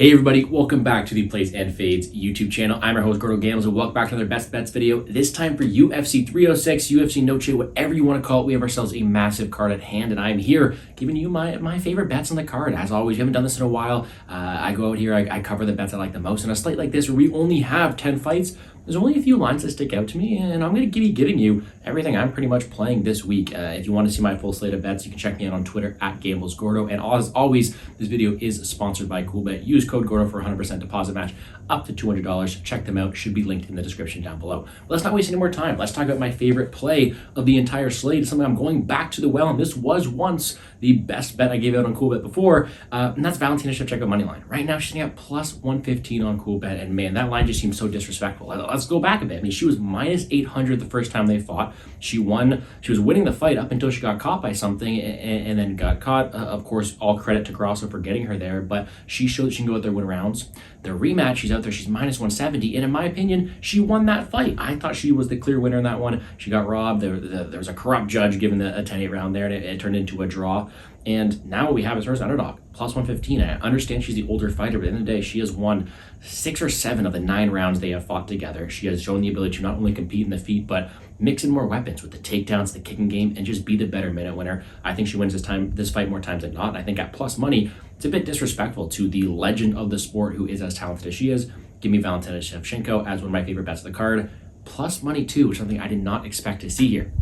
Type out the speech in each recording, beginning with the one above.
Hey everybody, welcome back to the Plays and Fades YouTube channel. I'm your host, Gordo, and welcome back to another Best Bets video. This time for UFC 306, UFC No Che, whatever you want to call it. We have ourselves a massive card at hand, and I'm here giving you my favorite bets on the card. As always, we haven't done this in a while. I go out here, I cover the bets I like the most. On a slate like this, where we only have 10 fights, there's only a few lines that stick out to me, and I'm going to be giving you everything I'm pretty much playing this week. If you want to see my full slate of bets, you can check me out on Twitter at GamblesGordo. And as always, this video is sponsored by Coolbet. Use code Gordo for 100% deposit match up to $200. Check them out. Should be linked in the description down below. But let's not waste any more time. Let's talk about my favorite play of the entire slate. It's something I'm going back to the well, and this was once the best bet I gave out on Coolbet before, and that's Valentina Shevchenko money line. Right now, she's at plus 115 on Coolbet, and man, that line just seems so disrespectful. Let's go back a bit. I mean, she was minus 800 the first time they fought. She won. She was winning the fight up until she got caught by something, and then got caught. Of course, all credit to Grasso for getting her there, but she showed that she can go out there and win rounds. The rematch, she's out there, she's minus 170, and in my opinion, she won that fight. I thought she was the clear winner in that one. She got robbed. There was a corrupt judge giving a 10-8 round there, and it turned into a draw. And now what we have is her as underdog, plus 115. I understand she's the older fighter, but at the end of the day, she has won 6 or 7 of the 9 rounds they have fought together. She has shown the ability to not only compete in the feet, but mix in more weapons with the takedowns, the kicking game, and just be the better minute winner. I think she wins this fight more times than not. And I think at plus money, it's a bit disrespectful to the legend of the sport who is as talented as she is. Give me Valentina Shevchenko as one of my favorite bets of the card. Plus money too, which is something I did not expect to see here.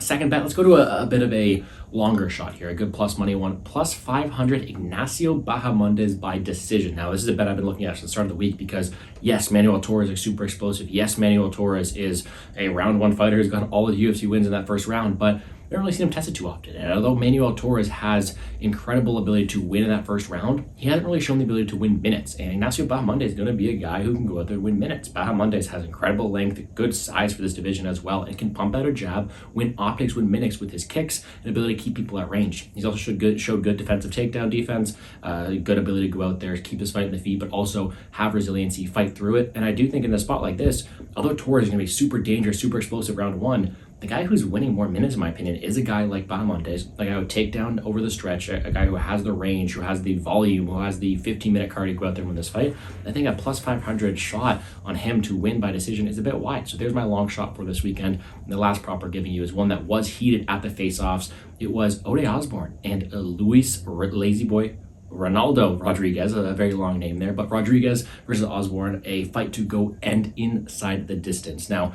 Second bet, let's go to a bit of a longer shot here, a good plus money one. Plus 500, Ignacio Bahamondes by decision. Now, this is a bet I've been looking at since the start of the week because, yes, Manuel Torres is super explosive. Yes, Manuel Torres is a round one fighter who's got all the UFC wins in that first round, but I don't really see him tested too often. And although Manuel Torres has incredible ability to win in that first round, he hasn't really shown the ability to win minutes. And Ignacio Bahamondes is going to be a guy who can go out there and win minutes. Bahamondes has incredible length, good size for this division as well, and can pump out a jab, win optics, win minutes with his kicks, and ability to keep people at range. He's also showed good defensive takedown defense, good ability to go out there, keep his fight in the feet, but also have resiliency, fight through it. And I do think in a spot like this, although Torres is going to be super dangerous, super explosive round one, the guy who's winning more minutes, in my opinion, is a guy like Bahamondes, a guy who take down over the stretch, a guy who has the range, who has the volume, who has the 15-minute cardio to go out there and win this fight. I think a plus 500 shot on him to win by decision is a bit wide. So there's my long shot for this weekend. And the last prop we're giving you is one that was heated at the face-offs. It was Ode Osborne and Luis Lazyboy Ronaldo Rodriguez, a very long name there, but Rodriguez versus Osborne, a fight to go end inside the distance. Now,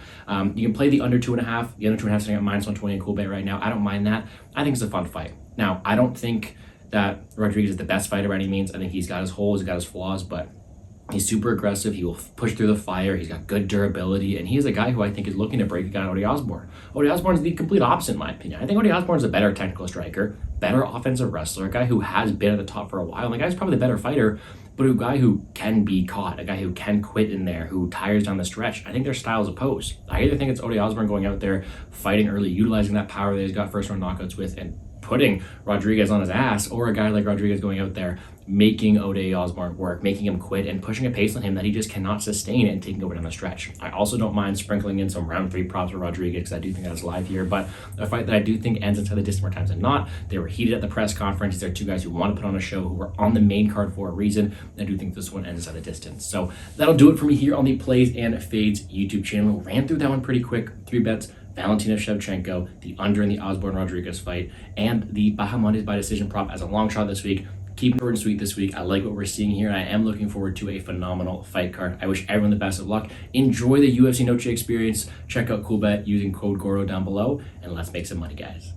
you can play the under 2.5. The under 2.5 sitting at minus 120 in Coolbet right now. I don't mind that. I think it's a fun fight. Now, I don't think that Rodriguez is the best fighter by any means. I think he's got his holes, he's got his flaws, but he's super aggressive. He will push through the fire. He's got good durability, and he's a guy who I think is looking to break a guy, Ode Osborne. Ode Osborne is the complete opposite, in my opinion. I think Ode Osborne is a better technical striker, better offensive wrestler, a guy who has been at the top for a while, and the guy's probably the better fighter, but a guy who can be caught, a guy who can quit in there, who tires down the stretch. I think their styles oppose. I either think it's Ode Osborne going out there, fighting early, utilizing that power that he's got first round knockouts with, and putting Rodriguez on his ass, or a guy like Rodriguez going out there, making Ode Osborne work, making him quit, and pushing a pace on him that he just cannot sustain and taking over down the stretch. I also don't mind sprinkling in some round 3 props for Rodriguez because I do think that's live here, but a fight that I do think ends inside the distance more times than not. They were heated at the press conference. These are two guys who want to put on a show, who were on the main card for a reason. I do think this one ends inside the distance. So that'll do it for me here on the Plays and Fades YouTube channel. Ran through that one pretty quick. 3 bets. Valentina Shevchenko, the under in the Osborne-Rodriguez fight, and the Bahamondes by decision prop as a long shot this week. Keep it short and sweet this week. I like what we're seeing here, and I am looking forward to a phenomenal fight card. I wish everyone the best of luck. Enjoy the UFC No Che experience. Check out Coolbet using code Gordo down below, and let's make some money, guys.